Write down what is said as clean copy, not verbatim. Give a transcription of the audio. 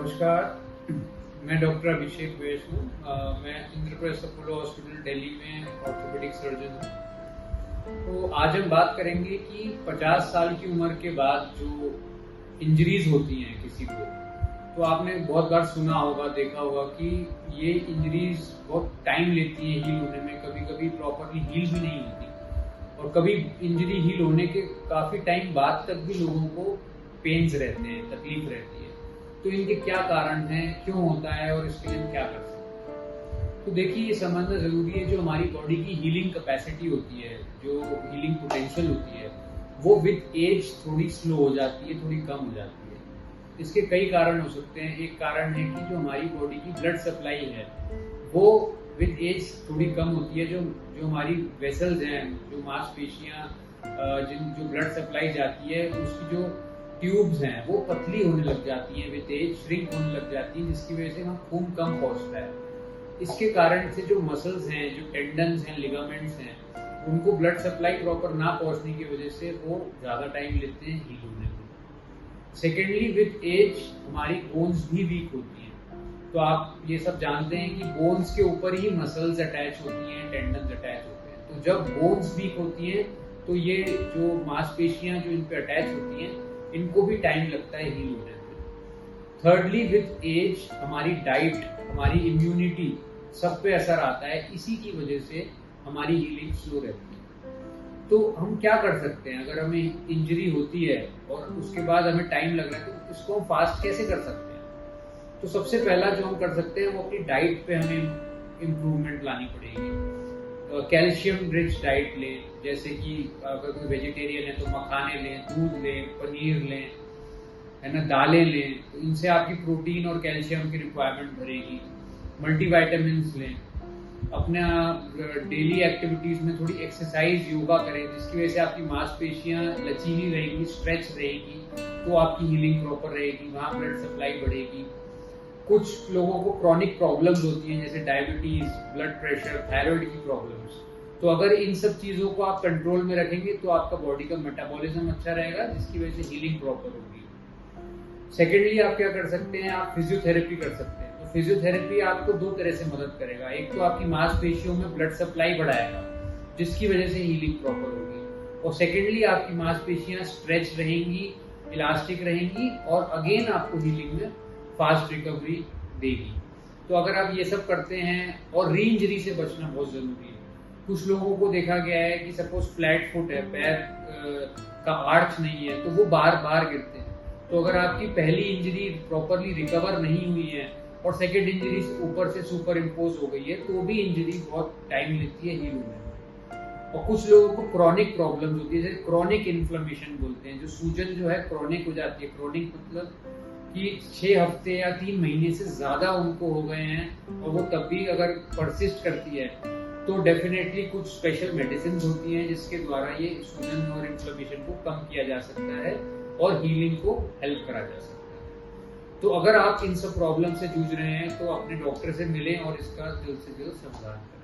नमस्कार, मैं डॉक्टर अभिषेक बैस हूँ। मैं इंद्रप्रस्थ अपोलो हॉस्पिटल दिल्ली में ऑर्थोपेडिक सर्जन हूँ। तो आज हम बात करेंगे कि 50 साल की उम्र के बाद जो इंजरीज होती हैं किसी को, तो आपने बहुत बार सुना होगा, देखा होगा कि ये इंजरीज बहुत टाइम लेती है हील होने में, कभी कभी प्रॉपरली हील भी नहीं होती और कभी इंजरी हील होने के काफ़ी टाइम बाद तक भी लोगों को पेन्स रहते हैं, तकलीफ रहती है। तो इनके क्या कारण हैं, क्यों होता है और इसके लिए हम क्या कर सकते हैं। तो देखिए, ये समझना जरूरी है, जो हमारी बॉडी की हीलिंग कैपेसिटी होती है, जो हीलिंग पोटेंशियल होती है, वो विद एज थोड़ी स्लो हो जाती है, थोड़ी कम हो जाती है। इसके कई कारण हो सकते हैं। एक कारण है कि जो हमारी बॉडी की ब्लड सप्लाई है वो विद एज थोड़ी कम होती है। जो हमारी वेसल्स हैं, जो मांसपेशियां जो ब्लड सप्लाई जाती है, उसकी जो ट्यूब्स हैं वो पतली होने लग जाती हैं, विद एज श्रिंक होने लग जाती है, जिसकी वजह से वहाँ खून कम पहुँचता है। इसके कारण से जो मसल्स हैं, जो टेंडन्स हैं, लिगामेंट्स हैं, उनको ब्लड सप्लाई प्रॉपर ना पहुँचने की वजह से वो ज़्यादा टाइम लेते हैं हील होने में। सेकेंडली, विद एज हमारी बोन्स भी वीक होती हैं। तो आप ये सब जानते हैं कि बोन्स के ऊपर ही मसल्स अटैच होती हैं, टेंडन्स अटैच होते हैं। तो जब बोन्स वीक होती हैं तो ये जो मांसपेशियां जो इन पे अटैच होती हैं, इनको भी टाइम लगता है हील होने में। थर्डली, विद एज हमारी डाइट, हमारी इम्यूनिटी, सब पे असर आता है। इसी की वजह से हमारी हीलिंग स्लो रहती है। तो हम क्या कर सकते हैं अगर हमें इंजरी होती है और उसके बाद हमें टाइम लग रहा है, तो इसको हम फास्ट कैसे कर सकते हैं। तो सबसे पहला जो हम कर सकते हैं वो अपनी डाइट पे हमें इम्प्रूवमेंट लानी पड़ेगी। कैल्शियम रिच डाइट लें, जैसे कि अगर कोई वेजिटेरियन है तो मखाने लें, दूध लें, पनीर लें, है ना, दालें लें। तो इनसे आपकी प्रोटीन और कैल्शियम की रिक्वायरमेंट भरेगी। मल्टीविटामिन्स लें। अपना डेली एक्टिविटीज में थोड़ी एक्सरसाइज, योगा करें, जिसकी वजह से आपकी मांसपेशियां लचीली रहेंगी, स्ट्रेच रहेगी, तो आपकी हीलिंग प्रॉपर रहेगी, वहाँ ब्लड सप्लाई बढ़ेगी। कुछ लोगों को क्रॉनिक प्रॉब्लम्स होती हैं, जैसे डायबिटीज, ब्लड प्रेशर, थायराइड की प्रॉब्लम्स। तो अगर इन सब चीज़ों को आप कंट्रोल में रखेंगे तो आपका बॉडी का मेटाबॉलिज्म अच्छा रहेगा, जिसकी वजह से हीलिंग प्रॉपर होगी। सेकेंडली, आप क्या कर सकते हैं, आप फिजियोथेरेपी कर सकते हैं। तो फिजियोथेरेपी आपको दो तरह से मदद करेगा। एक तो आपकी मांसपेशियों में ब्लड सप्लाई बढ़ाएगा, जिसकी वजह से हीलिंग प्रॉपर होगी। और सेकेंडली, आपकी मांसपेशियां स्ट्रेच रहेंगी, इलास्टिक रहेंगी और अगेन आपको हीलिंग में फास्ट रिकवरी देगी। तो अगर आप ये सब करते हैं, और री इंजरी से बचना बहुत जरूरी है। कुछ लोगों को देखा गया है कि सपोज फ्लैट फुट है, पैर का आर्च नहीं है, तो वो बार बार गिरते हैं। तो अगर आपकी पहली इंजरी प्रॉपरली रिकवर नहीं हुई है और सेकेंड इंजरी ऊपर से सुपर इम्पोज हो गई है, तो भी इंजरी बहुत टाइम लेती है हील होने में। और कुछ लोगों को क्रॉनिक प्रॉब्लम होती है, जैसे क्रॉनिक इन्फ्लेमेशन बोलते हैं, जो सूजन जो है क्रॉनिक हो जाती है। क्रॉनिक मतलब कि 6 हफ्ते या 3 महीने से ज्यादा उनको हो गए हैं और वो तब भी अगर परसिस्ट करती है, तो डेफिनेटली कुछ स्पेशल मेडिसिन होती हैं जिसके द्वारा ये सूजन और इन्फ्लेमेशन को कम किया जा सकता है और हीलिंग को हेल्प करा जा सकता है। तो अगर आप इन सब प्रॉब्लम से जूझ रहे हैं तो अपने डॉक्टर से मिलें और इसका जल्द से जल्द समाधान करें।